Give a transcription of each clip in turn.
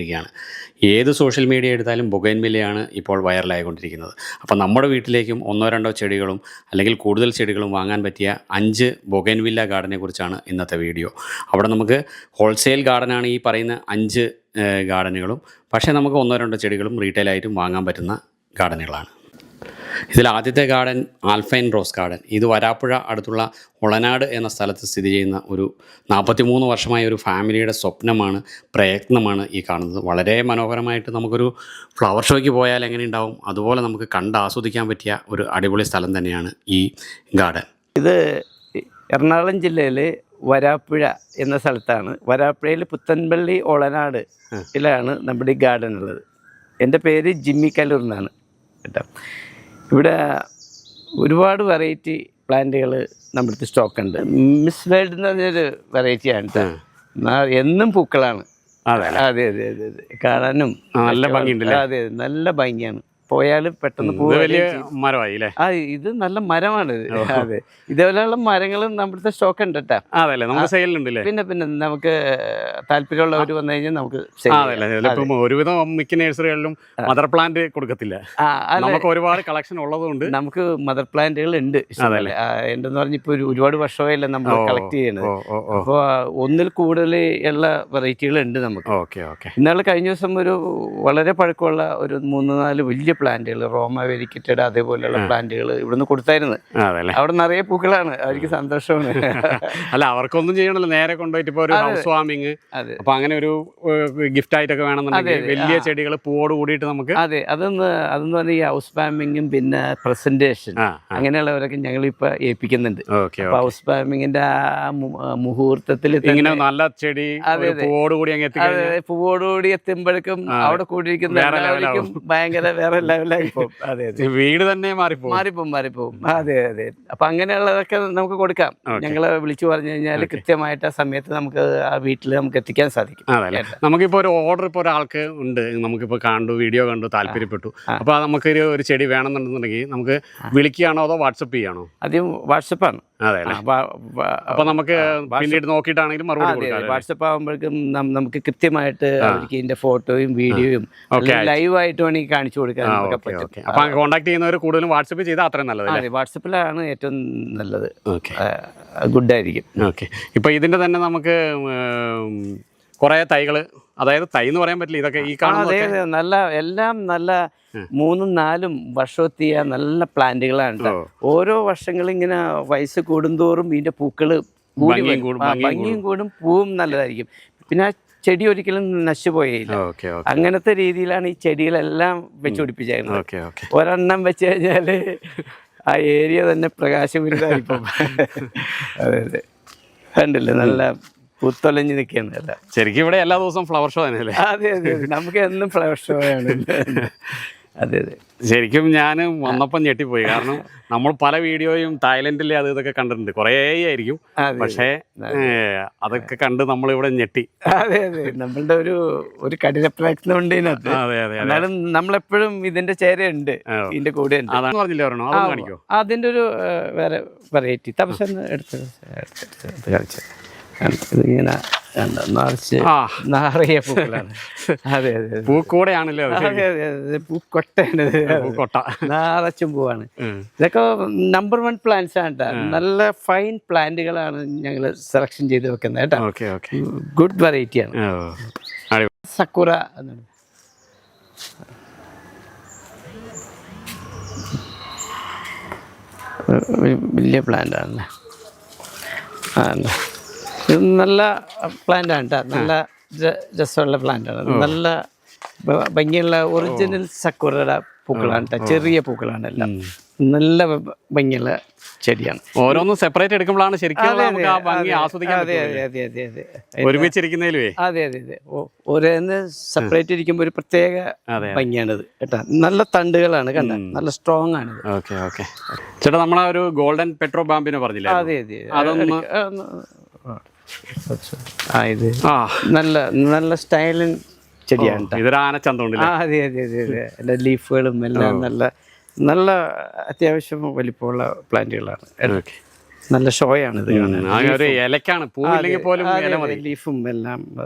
ാണ് ഏത് social media എടുത്താലും ബൊഗൈൻവില്ലയാണ് ഇപ്പോൾ വൈറലായിക്കൊണ്ടിരിക്കുന്നത്. അപ്പോൾ നമ്മുടെ വീട്ടിലേക്കും ഒന്നോ രണ്ടോ ചെടികളും അല്ലെങ്കിൽ കൂടുതൽ ചെടികളും വാങ്ങാൻ പറ്റിയ 5 ബൊഗൈൻവില്ല ഗാർഡനെ കുറിച്ചാണ് ഇന്നത്തെ വീഡിയോ. അവിടെ നമുക്ക് ഹോൾസെയിൽ ഗാർഡനാണ് ഈ പറയുന്ന 5 ഗാർഡനുകളും. പക്ഷേ നമുക്ക് ഒന്നോ രണ്ടോ ചെടികളും റീറ്റെയിലായിട്ടും വാങ്ങാൻ പറ്റുന്ന ഗാർഡനുകളാണ്. ഇതിൽ ആദ്യത്തെ ഗാർഡൻ ആൽഫൈൻ റോസ് ഗാർഡൻ. ഇത് വരാപ്പുഴ അടുത്തുള്ള ഒളനാട് എന്ന സ്ഥലത്ത് സ്ഥിതി ചെയ്യുന്ന ഒരു 43 വർഷമായ ഒരു ഫാമിലിയുടെ സ്വപ്നമാണ്, പ്രയത്നമാണ് ഈ കാണുന്നത്. വളരെ മനോഹരമായിട്ട് നമുക്കൊരു ഫ്ലവർ ഷോയ്ക്ക് പോയാൽ എങ്ങനെ ഉണ്ടാവും അതുപോലെ നമുക്ക് കണ്ട് ആസ്വദിക്കാൻ പറ്റിയ ഒരു അടിപൊളി സ്ഥലം തന്നെയാണ് ഈ ഗാർഡൻ. ഇത് എറണാകുളം ജില്ലയിലെ വരാപ്പുഴ എന്ന സ്ഥലത്താണ്. വരാപ്പുഴയിൽ പുത്തൻപള്ളി ഒളനാട് ഇതിലാണ് നമ്മുടെ ഈ ഗാർഡൻ ഉള്ളത്. എൻ്റെ പേര് ജിമ്മി കല്ലൂർ എന്നാണ് കേട്ടോ. ഇവിടെ ഒരുപാട് വെറൈറ്റി പ്ലാന്റുകൾ നമ്മുടെ അടുത്ത് സ്റ്റോക്കുണ്ട്. മിസ് വേൾഡ് എന്ന് പറഞ്ഞൊരു വെറൈറ്റിയാണ് കേട്ടോ. എന്നും പൂക്കളാണ്. അതെ അതെ അതെ അതെ അതെ കാണാനും നല്ല ഭംഗിയുണ്ട്. അതെ നല്ല ഭംഗിയാണ്. പോയാലും പെട്ടെന്ന് മരമായി. ഇത് നല്ല മരമാണ്. അതെ ഇതേപോലെയുള്ള മരങ്ങളും നമ്മുടെ സ്റ്റോക്ക് ഉണ്ട് കേട്ടോ. പിന്നെ പിന്നെ നമുക്ക് താല്പര്യമുള്ളവർ വന്നു കഴിഞ്ഞാൽ നമുക്ക് ഒരുവിധം മിക്ക നഴ്സറികളിലും മദർ പ്ലാന്റ് കൊടുക്കത്തില്ല. നമുക്ക് ഒരുപാട് കളക്ഷൻ ഉള്ളതുകൊണ്ട് നമുക്ക് മദർ പ്ലാന്റുകൾ ഉണ്ട്. എന്തെന്ന് പറഞ്ഞ ഇപ്പൊ ഒരുപാട് വർഷമായില്ല നമ്മൾ കളക്ട് ചെയ്യണത്. അപ്പോൾ ഒന്നിൽ കൂടുതൽ ഉള്ള വെറൈറ്റികൾ ഉണ്ട് നമുക്ക്. ഇന്നാൾ കഴിഞ്ഞ ദിവസം ഒരു വളരെ പഴക്കമുള്ള ഒരു 3-4 വലിയ പ്ലാന്റുകൾ, റോമ വെരിക്കറ്റഡ് അതേപോലെയുള്ള പ്ലാന്റുകൾ ഇവിടുന്ന് കൊടുത്തായിരുന്നു. അവിടെ നിറയെ പൂക്കളാണ്. അവർക്ക് സന്തോഷമാണ്. അല്ല, അവർക്കൊന്നും ചെയ്യണല്ലോ, നേരെ കൊണ്ടുപോയിട്ട് ഇപ്പൊ ഒരു ഹൗസ് വാമിങ്, അപ്പൊ അങ്ങനെ ഒരു ഗിഫ്റ്റ് ആയിട്ടൊക്കെ വേണമെന്നുണ്ടെങ്കിൽ വലിയ ചെടികൾ പൂവോട് കൂടിയിട്ട് നമുക്ക് അതെന്ന് പറഞ്ഞാൽ ഈ ഹൗസ് വാമിങ്ങും പിന്നെ പ്രസന്റേഷൻ അങ്ങനെയുള്ളവരൊക്കെ ഞങ്ങൾ ഇപ്പൊ ഏൽപ്പിക്കുന്നുണ്ട്. അപ്പൊ ഹൗസ് വാമിങ്ങിന്റെ ആ മുഹൂർത്തത്തിൽ ഇങ്ങനെ നല്ല ചെടി പൂവോടുകൂടി പൂവോടുകൂടി എത്തുമ്പോഴേക്കും അവിടെ കൂടിയിരിക്കുന്ന ഭയങ്കര വേറെ ലെവലായി പോകും. അതെ അതെ, വീട് തന്നെ മാറിപ്പോവും. അതെ അതെ. അപ്പൊ അങ്ങനെയുള്ളതൊക്കെ നമുക്ക് കൊടുക്കാം. ഞങ്ങള് വിളിച്ചു പറഞ്ഞു കഴിഞ്ഞാൽ കൃത്യമായിട്ട് ആ സമയത്ത് നമുക്ക് ആ വീട്ടിൽ നമുക്ക് എത്തിക്കാൻ സാധിക്കും. നമുക്കിപ്പോ ഒരു ഓർഡർ ഇപ്പൊ ഒരാൾക്ക് ഉണ്ട്, നമുക്കിപ്പോ വീഡിയോ കണ്ടു താല്പര്യപ്പെട്ടു, അപ്പൊ നമുക്ക് ഒരു ചെടി വേണമെന്നുണ്ടെന്നുണ്ടെങ്കിൽ നമുക്ക് വിളിക്കുകയാണോ അതോ വാട്സപ്പ് ചെയ്യാണോ? ആദ്യം വാട്സപ്പാണ്. അതെ, അപ്പൊ നമുക്ക് പിന്നീട് നോക്കിയിട്ടാണെങ്കിലും മറുപടി കൊടുക്കാം. വാട്സപ്പ് ആകുമ്പോഴേക്കും നമുക്ക് കൃത്യമായിട്ട് അവർക്ക് ഇതിന്റെ ഫോട്ടോയും വീഡിയോയും ലൈവായിട്ട് വേണമെങ്കിൽ കാണിച്ചു കൊടുക്കാൻ പറ്റും. അപ്പൊ കോൺടാക്ട് ചെയ്യുന്നവർ കൂടുതലും വാട്സപ്പ് ചെയ്താൽ അത്രയും നല്ലത്. അതെ, വാട്സപ്പിലാണ് ഏറ്റവും നല്ലത്. ഗുഡായിരിക്കും. ഓക്കെ. ഇപ്പൊ ഇതിന്റെ തന്നെ നമുക്ക് കുറെ തൈകള്, അതായത് തൈ എന്ന് പറയാൻ പറ്റില്ല, ഇതൊക്കെ ഈ കാണുന്നത് നല്ല എല്ലാം നല്ല 3-4 വർഷമെത്തിയ നല്ല പ്ലാന്റുകളാണ്. ഓരോ വർഷങ്ങളും ഇങ്ങനെ വയസ്സ് കൂടുന്തോറും ഇതിന്റെ പൂക്കള് ഭംഗിയും കൂടും, പൂവും നല്ലതായിരിക്കും. പിന്നെ ആ ചെടി ഒരിക്കലും നശിച്ചുപോയില്ല. അങ്ങനത്തെ രീതിയിലാണ് ഈ ചെടികളെല്ലാം വെച്ചുപിടിപ്പിച്ചേക്കുന്നത്. ഒരെണ്ണം വെച്ച് കഴിഞ്ഞാല് ആ ഏരിയ തന്നെ പ്രകാശപൂരിതമായിപ്പോ. അതെ അതെ, കണ്ടില്ലേ, നല്ല പുത്തൊലഞ്ഞ് നിൽക്കുകയാണ് എല്ലാം. ശരിക്കും ഇവിടെ എല്ലാ ദിവസവും ഫ്ലവർ ഷോ തന്നെയല്ലേ? അതെ അതെ, നമുക്ക് എന്നും ഫ്ലവർ ഷോ ആണ്. അതെ അതെ, ശരിക്കും ഞാൻ വന്നപ്പം ഞെട്ടിപ്പോയി. കാരണം നമ്മൾ പല വീഡിയോയും തായ്ലൻഡിലെ അത് ഇതൊക്കെ കണ്ടിട്ടുണ്ട്, കുറേ ആയിരിക്കും, പക്ഷേ അതൊക്കെ കണ്ട് നമ്മളിവിടെ ഞെട്ടി. അതെ അതെ, നമ്മളുടെ ഒരു കഠിന പ്രയത്നം ഉണ്ട് ഇതിനകത്ത്. എന്നാലും നമ്മളെപ്പോഴും ഇതിന്റെ ചേരയുണ്ട്, ഇതിന്റെ കൂടെ ഉണ്ട്. അതാണ് പറഞ്ഞില്ലേ, അതൊന്നും കാണിക്കോ? അതിന്റെ ഒരു വേറെ വെറൈറ്റി തപസ് എടുത്ത് കളിച്ച ഇതിങ്ങനെ നിറയെ പൂക്കളാണ്. അതെ അതെ, പൂക്കോടെയാണല്ലോ. അതെ അതെ അതെ, പൂക്കൊട്ടയാണ്, നിറച്ചും പൂവാണ്. ഇതൊക്കെ നമ്പർ 1 പ്ലാന്റ്സ് ആണ് കേട്ടോ. നല്ല ഫൈൻ പ്ലാന്റുകളാണ് ഞങ്ങൾ സെലക്ഷൻ ചെയ്ത് വെക്കുന്നത് കേട്ടോ. ഗുഡ് വെറൈറ്റിയാണ്. സക്കുറ എന്നാണ് വലിയ പ്ലാന്റ് ആണല്ലേ. ഇത് നല്ല പ്ലാന്റ് ആണ് കേട്ടോ. നല്ല രസമുള്ള പ്ലാന്റ് ആണ്. നല്ല ഭംഗിയുള്ള ഒറിജിനൽ സക്കുറയുടെ പൂക്കളാണ് കേട്ടോ. ചെറിയ പൂക്കളാണ് എല്ലാം. നല്ല ഭംഗിയുള്ള ചെടിയാണ്. ഓരോന്നും സെപ്പറേറ്റ് എടുക്കുമ്പോഴാണ് ശരിക്കും ആസ്വദിക്കാൻ. അതെ അതെ അതെ അതെ അതെ, ഒരുമിച്ചിരിക്കുന്നതിലേ. അതെ അതെ അതെ, ഓരോന്ന് സെപ്പറേറ്റ് ഇരിക്കുമ്പോൾ ഒരു പ്രത്യേക ഭംഗിയാണിത് കേട്ടോ. നല്ല തണ്ടുകളാണ് കണ്ട, നല്ല സ്ട്രോങ് ആണ്. ഓക്കെ ഓക്കെ ചേട്ടാ, നമ്മളെ ഒരു ഗോൾഡൻ പെട്രോ ബാമ്പിനെ പറഞ്ഞില്ലേ? അതെ അതെ, അതൊന്ന് ഇത് നല്ല നല്ല സ്റ്റൈലൻ ചെടിയാണ്. ഇതൊരു ആനച്ചന്തമുണ്ട്. അതെ അതെ അതെ അതെ, എൻ്റെ ലീഫുകളും എല്ലാം നല്ല നല്ല അത്യാവശ്യം വലിപ്പമുള്ള പ്ലാന്റുകളാണ്. നല്ല ഷോയാണ് ഇത് കാണാൻ. ആകെ ഒരു ഇലക്കാണ്, പൂവില്ലെങ്കിൽ പോലും ഇല മതി. ലീഫും എല്ലാം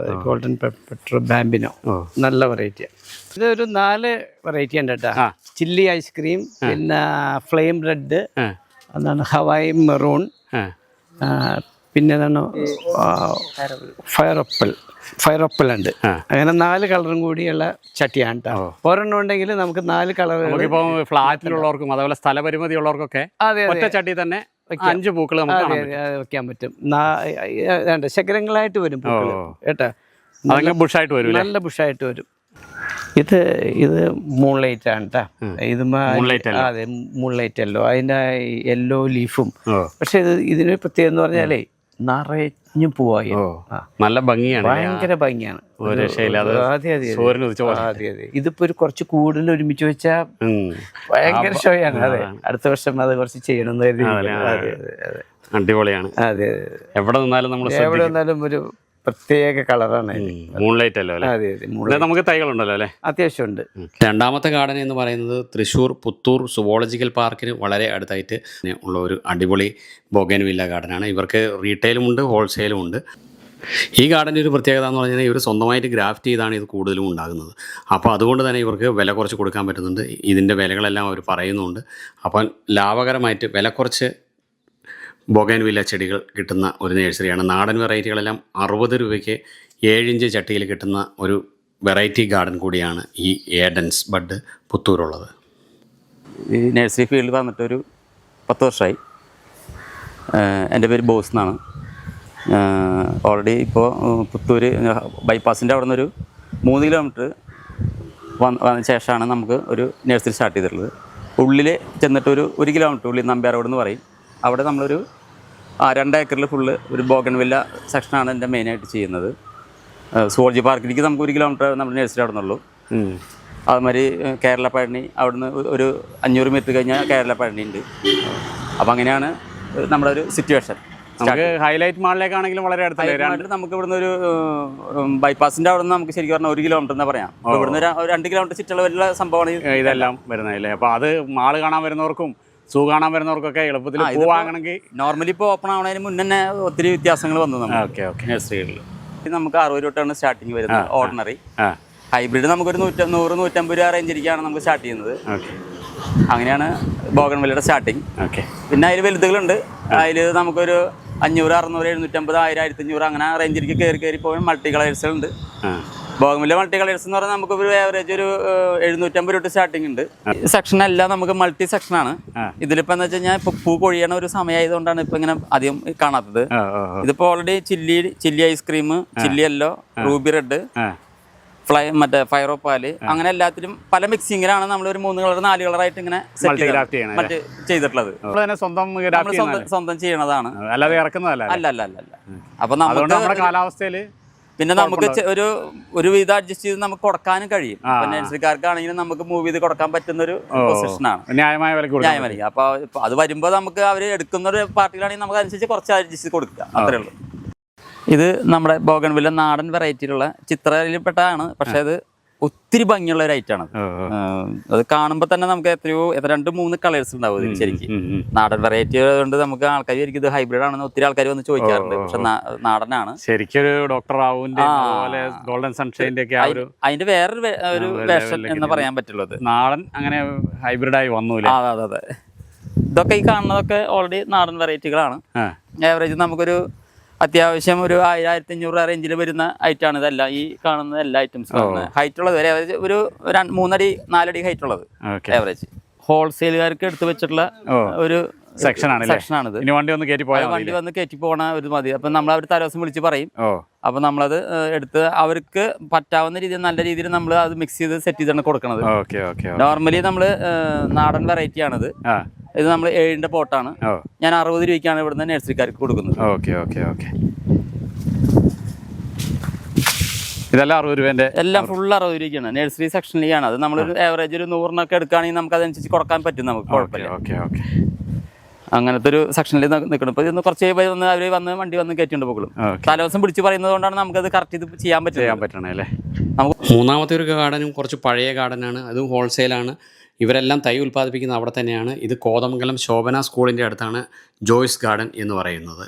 ഗോൾഡൻ പെട്രോ ബാമ്പിനോ നല്ല വെറൈറ്റിയാണ്. ഇതൊരു 4 വെറൈറ്റി ഉണ്ട് കേട്ടോ. ചില്ലി ഐസ്ക്രീം, പിന്നെ ഫ്ലെയിം റെഡ്, എന്താണ് ഹവായി മെറൂൺ, പിന്നെ എന്താണ് ഫയർ ഓപ്പിൾ ഉണ്ട്. അങ്ങനെ 4 കളറും കൂടിയുള്ള ചട്ടിയാണ് കേട്ടോ. ഒരെണ്ണം ഉണ്ടെങ്കിൽ നമുക്ക് 4 കളർ. നമുക്കിപ്പോൾ ഫ്ലാറ്റിലുള്ളവർക്കും അതുപോലെ സ്ഥലപരിമിതി ഉള്ളവർക്കൊക്കെ ഒറ്റ ചട്ടി തന്നെ 5 പൂക്കൾ നമുക്ക് വെക്കാൻ പറ്റും. ശകരങ്ങളായിട്ട് വരും പൂക്കൾ കേട്ടോ. ബുഷായിട്ട് വരും, നല്ല ബുഷായിട്ട് വരും. ഇത് മൂൺലൈറ്റ് ആണ് കേട്ടോ. ഇത് അതെ മൂൺലൈറ്റല്ലോ, അതിൻ്റെ യെല്ലോ ലീഫും. പക്ഷെ ഇതിന് പ്രത്യേകത എന്ന് പറഞ്ഞാലേ നിറഞ്ഞു പൂവായി, നല്ല ഭംഗിയാണ്, ഭയങ്കര ഭംഗിയാണ്. ഇതിപ്പോ ഒരു കുറച്ച് കൂടുതൽ ഒരുമിച്ച് വെച്ചാൽ ഭയങ്കര ഷോയാണ്. അതെ, അടുത്ത വർഷം അത് കുറച്ച് ചെയ്യണം എന്ന് അടിപൊളിയാണ്. അതെ, എവിടെ നിന്നാലും ഒരു പ്രത്യേക കളറാണ്. മൂൺലൈറ്റ് അല്ലോ അല്ലേ? അതെ അതെ, നമുക്ക് തൈകളുണ്ടല്ലോ അല്ലേ? അത്യാവശ്യമുണ്ട്. രണ്ടാമത്തെ ഗാർഡൻ എന്ന് പറയുന്നത് തൃശ്ശൂർ പുത്തൂർ സുവോളജിക്കൽ പാർക്കിന് വളരെ അടുത്തായിട്ട് ഉള്ള ഒരു അടിപൊളി ബൊഗൈൻവില്ല ഗാർഡനാണ്. ഇവർക്ക് റീറ്റെയിലും ഉണ്ട്, ഹോൾസെയിലും ഉണ്ട്. ഈ ഗാർഡൻ്റെ ഒരു പ്രത്യേകത എന്ന് പറഞ്ഞാൽ ഇവർ സ്വന്തമായിട്ട് ഗ്രാഫ്റ്റ് ചെയ്താണ് ഇത് കൂടുതലും ഉണ്ടാകുന്നത്. അപ്പോൾ അതുകൊണ്ട് തന്നെ ഇവർക്ക് വില കുറച്ച് കൊടുക്കാൻ പറ്റുന്നുണ്ട്. ഇതിൻ്റെ വിലകളെല്ലാം അവർ പറയുന്നുണ്ട്. അപ്പം ലാഭകരമായിട്ട് വില കുറച്ച് ബൊഗൈൻവില്ല ചെടികൾ കിട്ടുന്ന ഒരു നഴ്സറിയാണ്. നാടൻ വെറൈറ്റികളെല്ലാം 60 രൂപയ്ക്ക് 7 ഇഞ്ച് ചട്ടിയിൽ കിട്ടുന്ന ഒരു വെറൈറ്റി ഗാർഡൻ കൂടിയാണ് ഈ ഏഡൻസ് ബഡ് പുത്തൂരുള്ളത്. ഈ നഴ്സറി ഫീൽഡ് വന്നിട്ടൊരു 10 വർഷമായി. എൻ്റെ പേര് ബോസ് എന്നാണ്. ഓൾറെഡി ഇപ്പോൾ പുത്തൂർ ബൈപ്പാസിൻ്റെ അവിടെ നിന്നൊരു 3 കിലോമീറ്റർ വന്ന ശേഷമാണ് നമുക്ക് ഒരു നഴ്സറി സ്റ്റാർട്ട് ചെയ്തിട്ടുള്ളത്. ഉള്ളിൽ ചെന്നിട്ടൊരു 1 കിലോമീറ്റർ ഉള്ളിൽ നമ്പ്യാർ റോഡ് എന്ന് പറയും. അവിടെ നമ്മളൊരു 2 ഏക്കറിൽ ഫുള്ള് ഒരു ബോഗൺവില്ല സെക്ഷനാണ് എൻ്റെ മെയിനായിട്ട് ചെയ്യുന്നത്. സുവോളജി പാർക്കിലേക്ക് നമുക്ക് 1 കിലോമീറ്റർ നമ്മുടെ നഴ്സറി അവിടെ നിന്നുള്ളൂ. അതുമാതിരി കേരള പഴനി അവിടുന്ന് ഒരു 500 മീറ്റർ കഴിഞ്ഞാൽ കേരള പഴനി ഉണ്ട്. അപ്പോൾ അങ്ങനെയാണ് നമ്മുടെ ഒരു സിറ്റുവേഷൻ. നമുക്ക് ഹൈലൈറ്റ് മാളിലേക്കാണെങ്കിലും വളരെ അടുത്തല്ലേ? നമുക്ക് ഇവിടുന്ന് ഒരു ബൈപ്പാസിൻ്റെ അവിടെ നിന്ന് നമുക്ക് ശരിക്കും പറഞ്ഞാൽ 1 കിലോമീറ്റർ എന്ന് പറയാം. ഇവിടുന്ന് ഒരു 2 കിലോമീറ്റർ ചുറ്റളവിലുള്ള സംഭവമാണ് ഇതെല്ലാം വരുന്നതല്ലേ? അപ്പോൾ അത് മാള് കാണാൻ വരുന്നവർക്കും സൂ കാണാൻ വരുന്നവർക്കൊക്കെ എളുപ്പത്തിൽ പോവാണെങ്കിൽ നോർമലി ഇപ്പോൾ ഓപ്പൺ ആവുന്നതിന് മുന്നേ തന്നെ ഒത്തിരി വ്യത്യാസങ്ങൾ വന്നു നമ്മൾ. Okay okay. നഴ്സറികളിൽ നമുക്ക് 60 രൂപയാണ് സ്റ്റാർട്ടിങ് വരുന്നത് ഓർഡിനറി. ഹൈബ്രിഡ് നമുക്കൊരു 100-150 രൂപ റേഞ്ചിലേക്കാണ് നമുക്ക് സ്റ്റാർട്ട് ചെയ്യുന്നത്. അങ്ങനെയാണ് ബോഗൺവില്ലയുടെ സ്റ്റാർട്ടിങ്. ഓക്കെ. പിന്നെ അതിൽ വലുതുകളുണ്ട്. അതിൽ നമുക്കൊരു 500, 600, 750, 1000, 1500 അങ്ങനെ റേഞ്ചിലേക്ക് കയറി പോയി മൾട്ടി കളേഴ്സുകളുണ്ട്. ബോഗൺവില്ല മൾട്ടി കളേഴ്സ് എന്ന് പറഞ്ഞാൽ നമുക്ക് ഒരു ആവറേജ് ഒരു 750 രൂപ സ്റ്റാർട്ടിംഗ് ഉണ്ട്. സെക്ഷനെല്ലാം നമുക്ക് മൾട്ടി സെക്ഷനാണ്. ഇതിലിപ്പോൾ എന്ന് വെച്ച് കഴിഞ്ഞാൽ ഇപ്പോൾ പൂ കൊഴിയണ ഒരു സമയമായതുകൊണ്ടാണ് ഇപ്പോൾ ഇങ്ങനെ അധികം കാണാത്തത്. ഇതിപ്പോൾ already chilli ice cream, chilli yellow, Ruby red, മറ്റേ ഫയർ ഓപ്പാല്, അങ്ങനെ എല്ലാത്തിലും പല മിക്സിങ്ങിലാണ് നമ്മൾ ഒരു 3 കളർ 4 കളറായിട്ട് ഇങ്ങനെ മറ്റേ ചെയ്തിട്ടുള്ളത്. സ്വന്തം ചെയ്യണതാണ്, അല്ലാതെ ഇറക്കുന്നതല്ല. അല്ല. അപ്പൊ നമ്മുടെ കാലാവസ്ഥയില് പിന്നെ നമുക്ക് ഒരു വിധം അഡ്ജസ്റ്റ് ചെയ്ത് നമുക്ക് കൊടുക്കാനും കഴിയും. നഴ്സറിക്കാർക്കാണെങ്കിലും നമുക്ക് മൂവ് ചെയ്ത് കൊടുക്കാൻ പറ്റുന്ന ഒരു പൊസിഷനാണ്, ന്യായമായ വില. അപ്പൊ അത് വരുമ്പോൾ നമുക്ക് അവർ എടുക്കുന്ന ഒരു പാർട്ടികളാണെങ്കിൽ നമുക്ക് അനുസരിച്ച് കുറച്ച് അഡ്ജസ്റ്റ് ചെയ്ത് കൊടുക്കുക, അത്രേ ഉള്ളൂ. ഇത് നമ്മുടെ ബോഗൺവില്ല നാടൻ വെറൈറ്റിയിലുള്ള ചിത്രയിൽപ്പെട്ടതാണ്. പക്ഷെ അത് ഒത്തിരി ഭംഗിയുള്ള ഒരു ഐറ്റാണ്. അത് കാണുമ്പോൾ തന്നെ നമുക്ക് 2-3 കളേഴ്സ് ഉണ്ടാവും ഇതിൽ. ശരിക്കും നാടൻ വെറൈറ്റി കൊണ്ട് നമുക്ക് ആൾക്കാർ ശരിക്കും ഇത് ഹൈബ്രിഡ് ആണെന്ന് ഒത്തിരി ആൾക്കാർ വന്ന് ചോദിക്കാറുണ്ട്. പക്ഷെ നാടനാണ്. ശരിക്കും ഡോക്ടർ ഗോൾഡൻ സൺഷൈൻ്റെ ഒക്കെ അതിന്റെ വേറൊരു വേർഷൻ എന്ന് പറയാൻ പറ്റുള്ളത്. നാടൻ അങ്ങനെ ഹൈബ്രിഡായി വന്നൂല. അതെ. ഇതൊക്കെ ഈ കാണുന്നതൊക്കെ ഓൾറെഡി നാടൻ വെറൈറ്റികളാണ്. ആവറേജ് നമുക്കൊരു അത്യാവശ്യം ഒരു 1000-1500 റേഞ്ചിൽ വരുന്ന ഐറ്റാണ് ഇതെല്ലാം. ഈ കാണുന്ന എല്ലാ ഐറ്റംസും ഹൈറ്റ് ഉള്ളത് വരെ ഒരു 3 അടി 4 അടി ഹൈറ്റ് ഉള്ളത് ആവറേജ്. ഹോൾസെയിലുകാർക്ക് എടുത്ത് വെച്ചിട്ടുള്ള ഒരു സെക്ഷനാണിത്. വണ്ടി വന്ന് കയറ്റി പോകണ ഒരു മതി. അപ്പം നമ്മൾ അവർ തലേദിവസം വിളിച്ച് പറയും. അപ്പം നമ്മളത് എടുത്ത് അവർക്ക് പറ്റാവുന്ന രീതിയിൽ നല്ല രീതിയിൽ നമ്മൾ അത് മിക്സ് ചെയ്ത് സെറ്റ് ചെയ്താണ് കൊടുക്കുന്നത്. നോർമലി നമ്മൾ നാടൻ വെറൈറ്റി ആണിത്. ഇത് നമ്മൾ 7ന്റെ പോട്ടാണ്. ഞാൻ 60 രൂപയ്ക്കാണ് ഇവിടുന്ന് നഴ്സറിക്കാർക്ക് കൊടുക്കുന്നത്. ഇതെല്ലാം 60 രൂപേന്റെ എല്ലാം ഫുൾ 60 രൂപയ്ക്കാണ്. നഴ്സറി സെക്ഷനിലാണ്. അത് നമ്മളൊരു ആവറേജ് ഒരു 100 എടുക്കുകയാണെങ്കിൽ നമുക്ക് അതനുസരിച്ച് കൊടുക്കാൻ പറ്റും. നമുക്ക് കുഴപ്പമില്ല. അങ്ങനത്തെ ഒരു സെക്ഷനിൽ നിൽക്കണം. ഇപ്പോൾ ഇന്ന് കുറച്ച് അവർ വണ്ടി വന്ന് കയറ്റിണ്ട് പോകും. തലേദിവസം പിടിച്ച് പറയുന്നത് കൊണ്ടാണ് നമുക്കത് കറക്റ്റ് ഇത് ചെയ്യാൻ പറ്റണേ. നമുക്ക് മൂന്നാമത്തെ ഒരു ഗാർഡനും കുറച്ച് പഴയ ഗാർഡനാണ്. അതും ഹോൾസെയിലാണ്. ഇവരെല്ലാം തൈ ഉൽപ്പാദിപ്പിക്കുന്നത് അവിടെ തന്നെയാണ്. ഇത് കോതമംഗലം ശോഭന സ്കൂളിൻ്റെ അടുത്താണ് ജോയ്സ് ഗാർഡൻ എന്ന് പറയുന്നത്.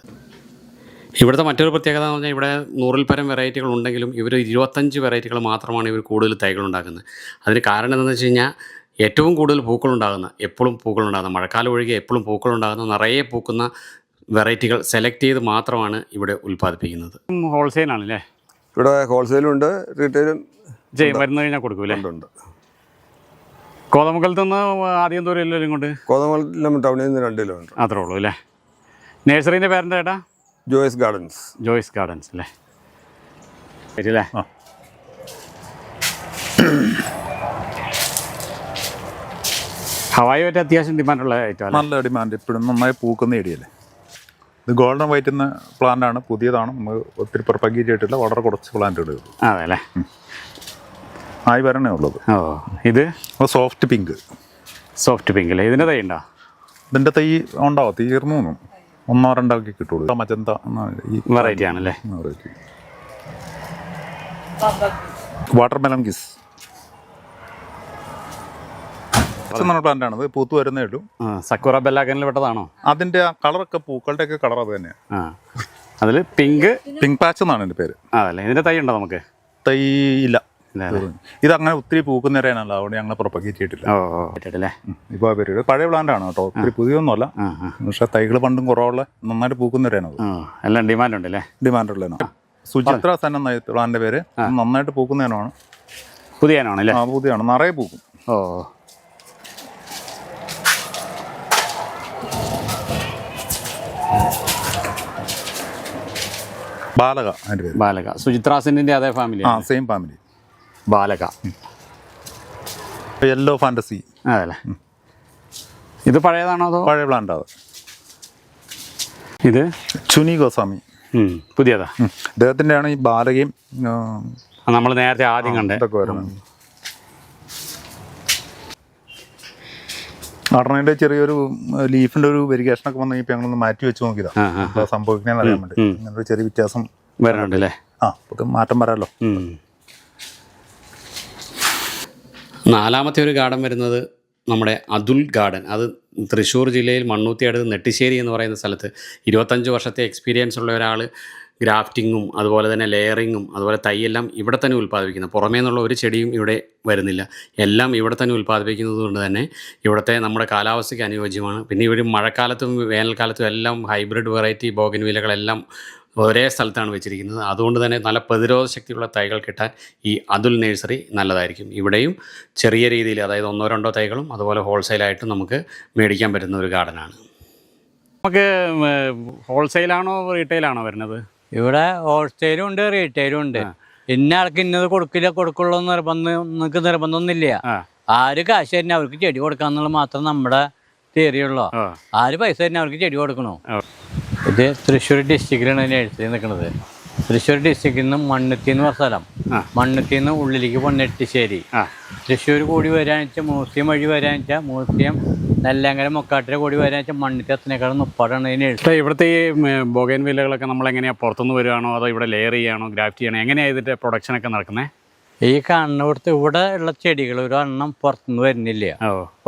ഇവിടുത്തെ മറ്റൊരു പ്രത്യേകത എന്ന് പറഞ്ഞാൽ ഇവിടെ 100-ൽ പരം വെറൈറ്റികൾ ഉണ്ടെങ്കിലും ഇവർ 25 വെറൈറ്റികൾ മാത്രമാണ് ഇവർ കൂടുതൽ തൈകൾ ഉണ്ടാക്കുന്നത്. അതിന് കാരണം എന്താണെന്ന് വെച്ച് കഴിഞ്ഞാൽ ഏറ്റവും കൂടുതൽ പൂക്കളുണ്ടാകുന്ന, എപ്പോഴും പൂക്കളുണ്ടാകുന്ന, മഴക്കാലം ഒഴികെ എപ്പോഴും പൂക്കളുണ്ടാകുന്ന, നിറയെ പൂക്കുന്ന വെറൈറ്റികൾ സെലക്ട് ചെയ്ത് മാത്രമാണ് ഇവിടെ ഉൽപ്പാദിപ്പിക്കുന്നത്. ഹോൾസെയിലാണല്ലേ? ഇവിടെ ഹോൾസെയിലുണ്ട്, റീറ്റെയിലും മരുന്ന് കഴിഞ്ഞാൽ കൊടുക്കൂല്ലേ? ഉണ്ട്. കോതമംഗലത്ത് നിന്ന് ആദ്യം ദൂരം എല്ലാവരും കൊണ്ട് കോതമംഗലം ടൗണിൽ നിന്ന് 2 കിലോമീറ്റർ അത്രേ ഉള്ളൂ അല്ലേ? നഴ്സറീൻ്റെ പേരെന്താ ചേട്ടാ? ജോയ്സ് ഗാർഡൻസ്. ജോയ്സ് ഗാർഡൻസ് അല്ലേ? ശരിയല്ലേ? ഹവായി പറ്റി അത്യാവശ്യം ഡിമാൻഡുള്ള ഐറ്റം. നല്ല ഡിമാൻഡ്, ഇപ്പോഴും നന്നായി പൂക്കുന്ന ഏരിയല്ലേ. ഇത് ഗോൾഡൻ വൈറ്റ് എന്ന പ്ലാന്റാണ്, പുതിയതാണ്, നമ്മൾ ഒത്തിരി പ്രൊപ്പഗേറ്റ് ചെയ്തിട്ടില്ല, വളരെ കുറച്ച് പ്ലാന്റുകൾ. അതെ അല്ലേ? ആയി വരണേ ഉള്ളത്. ഓ, ഇത് സോഫ്റ്റ് പിങ്ക്. സോഫ്റ്റ് പിങ്ക് അല്ലേ? ഇതിൻ്റെ തൈ ഉണ്ടോ? ഇതിൻ്റെ തൈ ഉണ്ടാവും, തീർന്നു 1-2 ഒക്കെ കിട്ടുള്ളൂ. മജന്ത ഈ വെറൈറ്റി ആണല്ലേ? Variety. Water melon kiss plant ആണത്, പൂത്ത് വരുന്നേ ഉള്ളൂ. സക്കുറ ബെല്ലാക്കനിൽ പെട്ടതാണോ? അതിന്റെ ആ കളറൊക്കെ, പൂക്കളുടെ ഒക്കെ കളർ അത് തന്നെയാണ്. അതിൽ പിങ്ക് പാച്ച് എന്നാണ് എൻ്റെ പേര്. അതല്ലേ? ഇതിന്റെ തൈ ഉണ്ടോ നമുക്ക്? തൈ ഇല്ല, ഇത് അങ്ങനെ ഒത്തിരി പൂക്കുന്ന തരാനല്ല, അവിടെ ഞങ്ങൾ പ്രൊപ്പഗേറ്റ് ചെയ്തിട്ടില്ല. ഇപ്പോൾ പേര് പഴയ പ്ലാന്റ് ആണ് കേട്ടോ, ഒത്തിരി പുതിയൊന്നുമല്ല, പക്ഷെ തൈകൾ പണ്ടും കുറവുള്ള നന്നായിട്ട് പൂക്കുന്ന തരാനത്. എല്ലാം ഡിമാൻഡ് ഉണ്ടല്ലേ? ഡിമാൻഡ് ഉള്ളതാണ്. സുചിത്ര സെൻ എന്ന പ്ലാന്റിന്റെ പേര്, നന്നായിട്ട് പൂക്കുന്നതിനാണ്. പുതിയനാണല്ലേ? പുതിയാണ്, നിറയെ പൂക്കും. ഓ, ബാലക അതിന്റെ പേര്. ബാലക. സുചിത്ര സെന്നിന്റെ അതേ ഫാമിലി? Same family. ബാലക. Yellow fantasy. അതല്ലേ? ഇത് പഴയതാണോ അതോ? പഴയ പ്ലാന്റ് അത്. ഇത് ചുനി ഗോസ്വാമി, പുതിയതാ. അദ്ദേഹത്തിന്റെ ആണ് ഈ ബാലകയും നമ്മൾ നേരത്തെ ആദ്യം കണ്ടേ. ഇതൊക്കെ വരുന്നത്. നടണതിന്റെ ചെറിയൊരു ലീഫിന്റെ ഒരു വെരിഗേഷനൊക്കെ വന്നു കഴിഞ്ഞപ്പോൾ ഞങ്ങളൊന്ന് മാറ്റി വെച്ച് നോക്കിയതാ, സംഭവിക്കണേന്ന് അറിയാൻ വേണ്ടി. അങ്ങനെ ഒരു ചെറിയ വ്യത്യാസം വരണുണ്ടല്ലേ? മാറ്റം വരാമല്ലോ. 4ാമത്തെ ഒരു ഗാർഡൻ വരുന്നത് നമ്മുടെ അതുൽ ഗാർഡൻ. അത് തൃശ്ശൂർ ജില്ലയിൽ മണ്ണൂത്തി അടുത്ത് നെട്ടിശ്ശേരി എന്ന് പറയുന്ന സ്ഥലത്ത് 25 വർഷത്തെ എക്സ്പീരിയൻസ് ഉള്ള ഒരാൾ ഗ്രാഫ്റ്റിങ്ങും അതുപോലെ തന്നെ ലെയറിങ്ങും അതുപോലെ തൈയെല്ലാം ഇവിടെ തന്നെ ഉൽപ്പാദിപ്പിക്കുന്നത്. പുറമേ നിന്നുള്ള ഒരു ചെടിയും ഇവിടെ വരുന്നില്ല, എല്ലാം ഇവിടെ തന്നെ ഉൽപ്പാദിപ്പിക്കുന്നത് കൊണ്ട് തന്നെ ഇവിടുത്തെ നമ്മുടെ കാലാവസ്ഥയ്ക്ക് അനുയോജ്യമാണ്. പിന്നെ ഇവിടെ മഴക്കാലത്തും വേനൽക്കാലത്തും എല്ലാം ഹൈബ്രിഡ് വെറൈറ്റി ബോഗൻവില്ലകളെല്ലാം ഒരേ സ്ഥലത്താണ് വെച്ചിരിക്കുന്നത്. അതുകൊണ്ട് തന്നെ നല്ല പ്രതിരോധ ശക്തിയുള്ള തൈകൾ കിട്ടാൻ ഈ അതുൽ നഴ്സറി നല്ലതായിരിക്കും. ഇവിടെയും ചെറിയ രീതിയിൽ, അതായത് 1-2 തൈകളും അതുപോലെ ഹോൾസെയിലായിട്ടും നമുക്ക് മേടിക്കാൻ പറ്റുന്ന ഒരു ഗാർഡനാണ്. നമുക്ക് ഹോൾസെയിലാണോ റീറ്റെയിലാണോ വരുന്നത്? ഇവിടെ ഹോൾസെയിലും ഉണ്ട്, റീറ്റെയിലും ഉണ്ട്. ഇന്ന ആൾക്ക് ഇന്നത് കൊടുക്കുള്ളൂ നിങ്ങൾക്ക് നിർബന്ധമൊന്നുമില്ല. ആര് കാശ് തന്നെ അവർക്ക് ചെടി കൊടുക്കാന്നുള്ള മാത്രം നമ്മുടെ തിയറിയുള്ളൂ. ആര് പൈസ തന്നെ അവർക്ക് ചെടി കൊടുക്കണോ. ഇത് തൃശ്ശൂർ ഡിസ്ട്രിക്റ്റിലാണ് നഴ്സറി നിൽക്കുന്നത്. തൃശ്ശൂർ ഡിസ്ട്രിക്റ്റിൽ നിന്ന് മണ്ണുത്തി എന്ന് പറഞ്ഞ സ്ഥലം, മണ്ണുത്തി നിന്ന് ഉള്ളിലേക്ക് പൊന്നെട്ടിശ്ശേരി. തൃശ്ശൂർ കൂടി വരാന്ന് വെച്ചാൽ മ്യൂസിയം വഴി വരാന്ന് വെച്ചാൽ മ്യൂസിയം, നെല്ലങ്കര മൊക്കാട്ടിലെ കൂടി വരാന്ന് വെച്ചാൽ മണ്ണുത്തി എത്തനേക്കാളും 30 ഈ നഴ്സറി. ഇവിടുത്തെ ഈ ബൊഗൈൻവില്ലകളൊക്കെ നമ്മളെങ്ങനെയാണ്, പുറത്തുനിന്ന് വരുവാണോ അതോ ഇവിടെ ലെയർ ചെയ്യാണോ, ഗ്രാഫ്റ്റ് ചെയ്യണോ, എങ്ങനെയാണ് ഇതിൻ്റെ പ്രൊഡക്ഷനൊക്കെ നടക്കുന്നത്? ഈ കാണുന്നിടത്ത് ഇവിടെ ഉള്ള ചെടികൾ ഒരു എണ്ണം പുറത്തുനിന്ന് വരുന്നില്ല,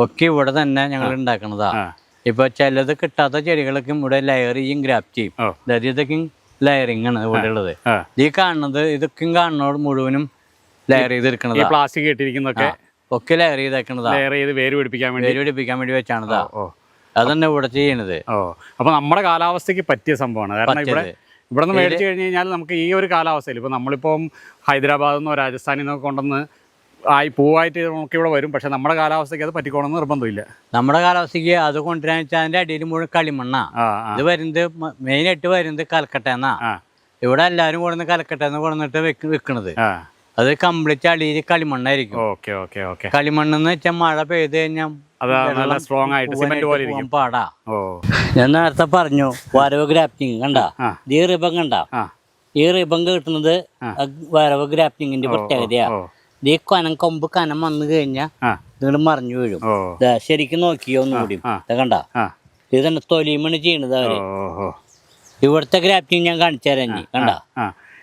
ഒക്കെ ഇവിടെ തന്നെ ഞങ്ങൾ ഉണ്ടാക്കണതാ. ഇപ്പൊ ചിലത് കിട്ടാത്ത ചെടികളൊക്കെ ഇവിടെ ലെയർ ചെയ്യും, ഗ്രാഫ്റ്റ് ചെയ്യും. അതായത് ഇതൊക്കെ ലെയറിംഗ് ആണ് ഇവിടെ ഉള്ളത്. ഈ കാണുന്നത് ഇതൊക്കെ കാണുന്നതോട് മുഴുവനും ലെയർ ചെയ്തെടുക്കണത്, പ്ലാസ്റ്റിക് കെട്ടിയിരിക്കുന്നതൊക്കെ ഒക്കെ ലെയർ ചെയ്തേക്കണതാ. ലെയർ ചെയ്ത് വേര് പിടിപ്പിക്കാൻ വേണ്ടി വെച്ചാണതാ. അതന്നെ ഇവിടെ ചെയ്യണത്. അപ്പൊ നമ്മുടെ കാലാവസ്ഥയ്ക്ക് പറ്റിയ സംഭവമാണ്. കാരണം ഇവിടെ നിന്ന് മേടിച്ചു കഴിഞ്ഞ് കഴിഞ്ഞാൽ നമുക്ക് ഈ ഒരു കാലാവസ്ഥയിൽ ഇപ്പം നമ്മളിപ്പം ഹൈദരാബാദിൽ നിന്നോ രാജസ്ഥാനിൽ നിന്നോ കൊണ്ടുവന്ന് പൂവായിട്ട് നമുക്ക് ഇവിടെ വരും. പക്ഷെ നമ്മുടെ കാലാവസ്ഥയ്ക്ക് അത് പറ്റിക്കോണമെന്ന് നിർബന്ധമില്ല. നമ്മുടെ കാലാവസ്ഥയ്ക്ക് അത് കൊണ്ടുവരാന്ന് വെച്ചാൽ അതിന്റെ അടിയിൽ മുഴുവൻ കളിമണ്ണാ. ഇത് വരുന്നത് മെയിനായിട്ട് വരുന്നത് കലക്കട്ടെന്നാ. ഇവിടെ എല്ലാവരും കൊണ്ടുവന്ന് കലക്കട്ടെന്ന് കൊണ്ടുവന്നിട്ട് വെക്കണത്. അത് കംപ്ലീറ്റ് അടിയിൽ കളിമണ്ണായിരിക്കും. കളിമണ്ണെന്ന് വെച്ചാൽ മഴ പെയ്ത് കഴിഞ്ഞാൽ പാടാ. ഞാൻ നേരത്തെ പറഞ്ഞു വരവ് ഗ്രാഫ്റ്റിംഗ് കണ്ട, ഈ റിബൺ കണ്ട, ഈ റിബൺ കിട്ടുന്നത് വരവ് ഗ്രാഫ്റ്റിങ്ങിന്റെ പ്രത്യേകതയാ. ഈ കൊമ്പ് കനം വന്നു കഴിഞ്ഞാൽ നിങ്ങൾ മറിഞ്ഞു വീഴും. ശരിക്കും നോക്കിയോ ഒന്നുകൂടി കണ്ട, ഇത് തന്നെ തൊലിമണ് ചെയ്യണത് അവര്. ഇവിടുത്തെ ഗ്രാഫ്റ്റിംഗ് ഞാൻ കാണിച്ചു തരാം. കണ്ട,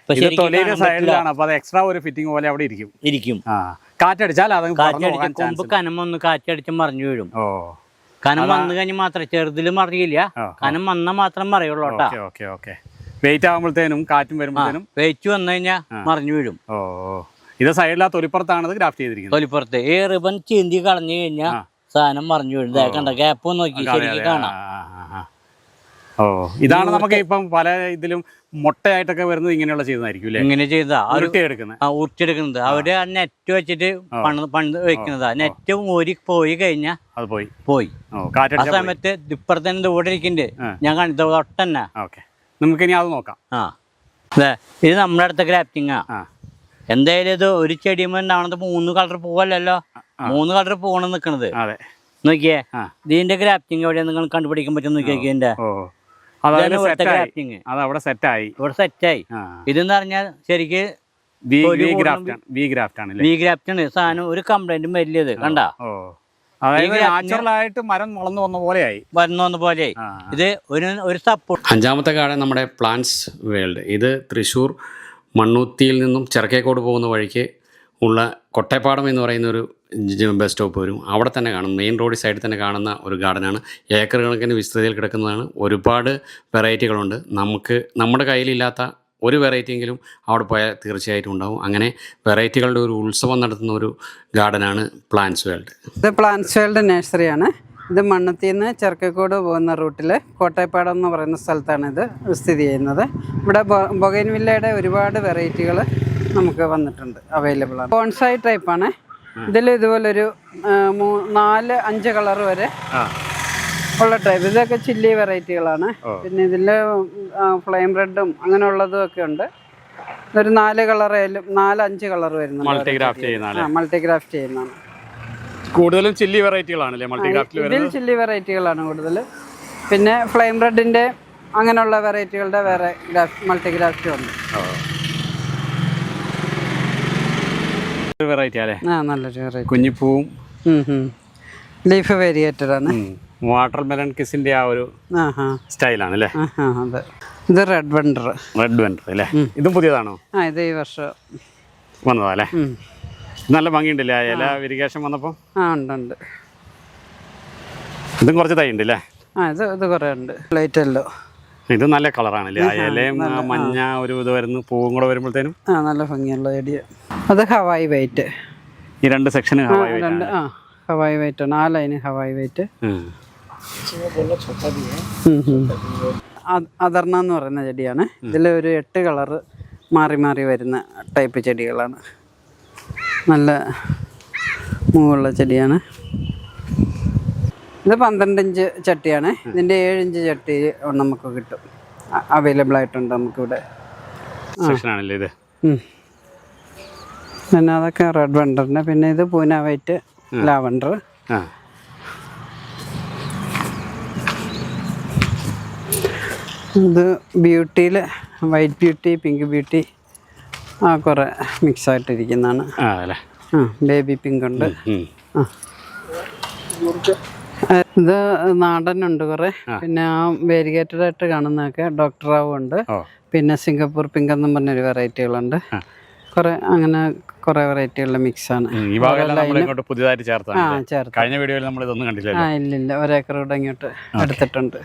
ഇപ്പൊ ഇത് ശരിക്കും തൊലിയുടെ കാണാൻ പറ്റില്ല. സൈഡിലാണ്, അപ്പോൾ അത് എക്സ്ട്രാ ഒരു ഫിറ്റിംഗ് പോലെ അവിടെ ഇരിക്കും. ഇരിക്കും. ആ, കാറ്റടിച്ചാൽ അത് കാറ്റടിച്ച് കൊമ്പ് കനം വന്ന് കാറ്റടിച്ച് മറിഞ്ഞു വീഴും. ഓ, കനം വന്നു കഴിഞ്ഞാൽ മാത്രം, ചെറുതിൽ മറിയില്ല, കനം വന്നാൽ മാത്രം മറിയുള്ളൂ കേട്ടാ. Okay okay. വെയിറ്റ് ആകുമ്പോഴത്തേനും കാറ്റും വരുമ്പോഴത്തേനും വെയിറ്റ് വന്നു കഴിഞ്ഞാൽ മറിഞ്ഞു വീഴും. ഓ, ഇത് സൈഡിൽ ആ തൊലിപ്പുറത്താണ് ഇത് ഗ്രാഫ്റ്റ് ചെയ്തിരിക്കുന്നത്. തൊലിപ്പുറത്ത് ഈ റിബൺ ചീന്തി കളഞ്ഞു കഴിഞ്ഞാൽ സാധനം മറിഞ്ഞു വീഴും. കണ്ട ഗ്യാപ്പ് നോക്കി ശരിക്കും കാണാം. ഓ, ഇതാണ് നമുക്ക് ഇപ്പം പല ഇതിലും മുട്ടയായിട്ടൊക്കെ വരുന്നത് ഇങ്ങനെയുള്ള ചെയ്യുന്നതായിരിക്കും അല്ലേ? ഇങ്ങനെ ചെയ്താ ഉരുട്ടിയെടുക്കുന്നത്. ഊർച്ചെടുക്കുന്നത് അവര് ആ നെറ്റ് വെച്ചിട്ട് പണ്ട് വെക്കുന്നതാ. നെറ്റ് ഊരി പോയി കഴിഞ്ഞാൽ അത് പോയി. ആ കാറ്റടിച്ച സമയത്ത് ഇപ്പുറത്തെ ദൂടെ ഇരിക്കുന്നുണ്ട്, ഞാൻ കണ്ടത് തൊട്ടന്നെ. ഓക്കെ, നമുക്കിനി അത് നോക്കാം. ഇത് നമ്മുടെ അടുത്ത ഗ്രാഫ്റ്റിങ്ങാ. എന്തായാലും ഇത് ഒരു ചെടിയുമ്പോൾ ഉണ്ടാവണത് 3 കളർ പൂവല്ലല്ലോ, 3 കളർ പൂവാണ് നിൽക്കണത്. അതെ, നോക്കിയേ, ഇതിന്റെ ഗ്രാഫ്റ്റിംഗ് എവിടെയാ നിങ്ങൾ കണ്ടുപിടിക്കാൻ പറ്റും നോക്കിയേ. ഇതിന്റെ ഗ്രാഫ്റ്റിംഗ് അതവിടെ സെറ്റായി, ഇവിടെ സെറ്റായി. ഇതെന്ന് പറഞ്ഞാൽ ശരിക്ക് വി ഗ്രാഫ്റ്റ് ആണ് സാധനം. ഒരു കംപ്ലൈന്റും വരില്ലത് കണ്ട. അതായത് നാച്ചുറൽ ആയിട്ട് മരം വളർന്നു വന്ന പോലെയായി. ഇത് ഒരു സപ്പോർട്ട്. 5ാമത്തെ ഗാർഡൻ നമ്മുടെ പ്ലാന്റ്സ് വേൾഡ്. ഇത് തൃശ്ശൂർ മണ്ണുത്തിയിൽ നിന്നും ചെറുക്കേക്കോട് പോകുന്ന വഴിക്ക് ഉള്ള കൊട്ടേപ്പാടം എന്ന് പറയുന്ന ഒരു ബസ് സ്റ്റോപ്പ് വരും. അവിടെ തന്നെ കാണും, മെയിൻ റോഡ് സൈഡിൽ തന്നെ കാണുന്ന ഒരു ഗാർഡനാണ്. ഏക്കർ കണക്കിന് വിസ്തൃതിയിൽ കിടക്കുന്നതാണ്. ഒരുപാട് വെറൈറ്റികളുണ്ട്. നമ്മുടെ കയ്യിലില്ലാത്ത ഒരു വെറൈറ്റിയെങ്കിലും അവിടെ പോയാൽ തീർച്ചയായിട്ടും ഉണ്ടാവും. അങ്ങനെ വെറൈറ്റികളുടെ ഒരു ഉത്സവം നടത്തുന്ന ഒരു ഗാർഡനാണ് പ്ലാന്റ്സ് വേൾഡ്. ഇത് പ്ലാന്റ്സ് വേൾഡ് നഴ്സറിയാണ്. ഇത് മണ്ണത്തിൽ നിന്ന് ചെറുക്കക്കോട് പോകുന്ന റൂട്ടിൽ കോട്ടയപ്പാടം എന്ന് പറയുന്ന സ്ഥലത്താണ് ഇത് സ്ഥിതി ചെയ്യുന്നത്. ഇവിടെ ബൊഗൈൻവില്ലയുടെ ഒരുപാട് വെറൈറ്റികൾ നമുക്ക് വന്നിട്ടുണ്ട്, അവൈലബിൾ ആണ്. ബോൺസായി ടൈപ്പാണ്. ഇതിൽ ഇതുപോലൊരു 4-5 കളർ വരെ ഉള്ള ടൈപ്പ്. ഇതൊക്കെ ചില്ലി വെറൈറ്റികളാണ്. പിന്നെ ഇതിൽ ഫ്ലെയിം റെഡും അങ്ങനെയുള്ളതും ഒക്കെ ഉണ്ട്. ഇതൊരു 4 കളറായാലും 4-5 കളർ വരുന്നുണ്ട്. മൾട്ടിഗ്രാഫ്റ്റ് ചെയ്യുന്നതാണ്. കൂടുതലും ചില്ലി വെറൈറ്റികളാണല്ലേ ഇതിൽ ചില്ലി വെറൈറ്റികളാണ് കൂടുതൽ. പിന്നെ ഫ്ലെയിം റെഡിൻ്റെ അങ്ങനെയുള്ള വെറൈറ്റികളുടെ വേറെ മൾട്ടിഗ്രാഫ്റ്റും ഉണ്ട്. വെറൈറ്റി അല്ലേ? നല്ലൊരു വെറൈറ്റി. കുഞ്ഞിപ്പൂവും ലീഫ് വേരിയേറ്റഡ് ആണ്. വാട്ടർ മെലൺ കിസിന്റെ ആ ഒരു സ്റ്റൈലാണ് അല്ലേ? അതെ. ഇത് റെഡ് വെണ്ടർ അല്ലേ? ഇതും പുതിയതാണോ? ഇത് ഈ വർഷം വന്നതാ അല്ലേ? നല്ല ഭംഗിയുണ്ടല്ലേ ആ ഇല ഇറിഗേഷൻ വന്നപ്പോൾ? ഉണ്ട്. ഇതും കുറച്ച് തൈ ഉണ്ട് അല്ലേ? ഇത് കുറേ ഉണ്ട്. Light yellow. ഇത് നല്ല കളറാണല്ലേ? ആ ഇലയും മഞ്ഞ ഒരു ഇത് വരുന്നു, പൂവും കൂടെ വരുമ്പോഴത്തേനും നല്ല ഭംഗിയുള്ള ചെടിയ. അത് ഹവായി വൈറ്റ്. ഈ 2 സെക്ഷൻ ഹവായി വൈറ്റ് ആണ്. ആ ലൈന് ഹവായി വൈറ്റ്. അദർണ എന്ന് പറയുന്ന ചെടിയാണ്. ഇതിൽ ഒരു 8 കളറ് മാറി മാറി വരുന്ന ടൈപ്പ് ചെടികളാണ്. നല്ല മൂവുള്ള ചെടിയാണ്. ഇത് 12 ഇഞ്ച് ചട്ടിയാണ്. ഇതിൻ്റെ 7 ഇഞ്ച് ചട്ടി നമുക്ക് കിട്ടും, അവൈലബിൾ ആയിട്ടുണ്ട് നമുക്കിവിടെ. ഇത് പിന്നെ അതൊക്കെ റെഡ് വെണ്ടറിന്. പിന്നെ ഇത് പൂന വൈറ്റ് ലാവണ്ടർ. ഇത് ബ്യൂട്ടിയിൽ വൈറ്റ് ബ്യൂട്ടി, പിങ്ക് ബ്യൂട്ടി കുറേ മിക്സ് ആയിട്ടിരിക്കുന്നതാണ്. ബേബി പിങ്ക് ഉണ്ട്. ഇത് നാടനുണ്ട് കുറേ. പിന്നെ ആ വേരിഗേറ്റഡ് ആയിട്ട് കാണുന്നതൊക്കെ ഡോക്ടർ റാവു ഉണ്ട്. പിന്നെ സിംഗപ്പൂർ പിങ്ക് എന്നും പറഞ്ഞൊരു വെറൈറ്റികളുണ്ട്. കുറേ അങ്ങനെ കുറേ വെറൈറ്റികളുടെ മിക്സാണ്. പുതിയതായിട്ട് ചേർത്ത് കഴിഞ്ഞ വീഡിയോയിൽ നമ്മൾ ഇതൊന്നും കണ്ടില്ല. ഇല്ലില്ല, 1 ഏക്കർ കൂടെ ഇങ്ങോട്ട് എടുത്തിട്ടുണ്ട്.